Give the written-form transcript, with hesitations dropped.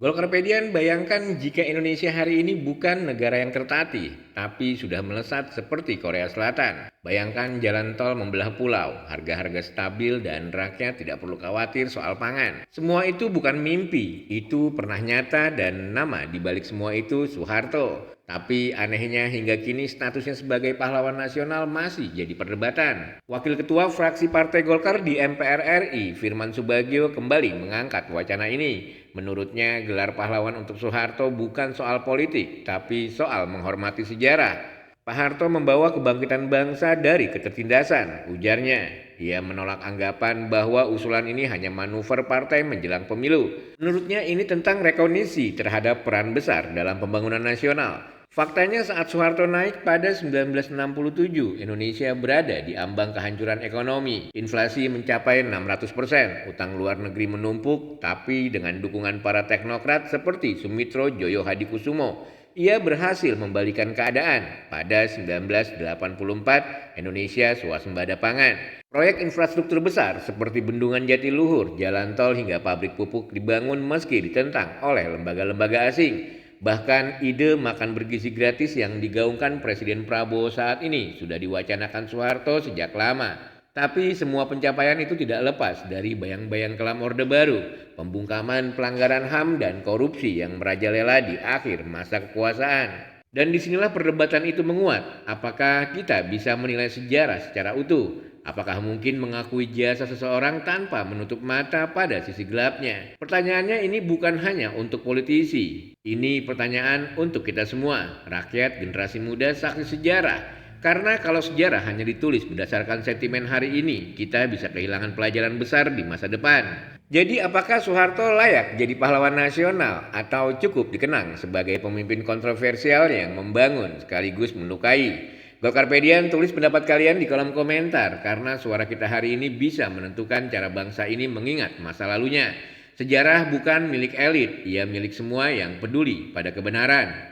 Golkarpedian bayangkan jika Indonesia hari ini bukan negara yang tertatih, tapi sudah melesat seperti Korea Selatan. Bayangkan jalan tol membelah pulau, harga-harga stabil dan rakyat tidak perlu khawatir soal pangan. Semua itu bukan mimpi, itu pernah nyata dan nama dibalik semua itu Soeharto. Tapi anehnya hingga kini statusnya sebagai pahlawan nasional masih jadi perdebatan. Wakil Ketua fraksi Partai Golkar di MPR RI, Firman Subagio kembali mengangkat wacana ini. Menurutnya gelar pahlawan untuk Soeharto bukan soal politik, tapi soal menghormati sejarah. Pak Harto membawa kebangkitan bangsa dari ketertindasan, ujarnya. Ia menolak anggapan bahwa usulan ini hanya manuver partai menjelang pemilu. Menurutnya ini tentang rekognisi terhadap peran besar dalam pembangunan nasional. Faktanya saat Soeharto naik pada 1967, Indonesia berada di ambang kehancuran ekonomi. Inflasi mencapai 600%, utang luar negeri menumpuk, tapi dengan dukungan para teknokrat seperti Sumitro Joyo Hadikusumo, ia berhasil membalikan keadaan. Pada 1984, Indonesia swasembada pangan. Proyek infrastruktur besar seperti bendungan Jatiluhur, jalan tol hingga pabrik pupuk dibangun meski ditentang oleh lembaga-lembaga asing. Bahkan ide makan bergizi gratis yang digaungkan Presiden Prabowo saat ini sudah diwacanakan Soeharto sejak lama. Tapi semua pencapaian itu tidak lepas dari bayang-bayang kelam Orde Baru, pembungkaman pelanggaran HAM dan korupsi yang merajalela di akhir masa kekuasaan. Dan disinilah perdebatan itu menguat. Apakah kita bisa menilai sejarah secara utuh? Apakah mungkin mengakui jasa seseorang tanpa menutup mata pada sisi gelapnya? Pertanyaannya ini bukan hanya untuk politisi. Ini pertanyaan untuk kita semua, rakyat generasi muda saksi sejarah. Karena kalau sejarah hanya ditulis berdasarkan sentimen hari ini, kita bisa kehilangan pelajaran besar di masa depan. Jadi apakah Soeharto layak jadi pahlawan nasional atau cukup dikenang sebagai pemimpin kontroversial yang membangun sekaligus melukai? Golkarpedian, tulis pendapat kalian di kolom komentar karena suara kita hari ini bisa menentukan cara bangsa ini mengingat masa lalunya. Sejarah bukan milik elit, ia milik semua yang peduli pada kebenaran.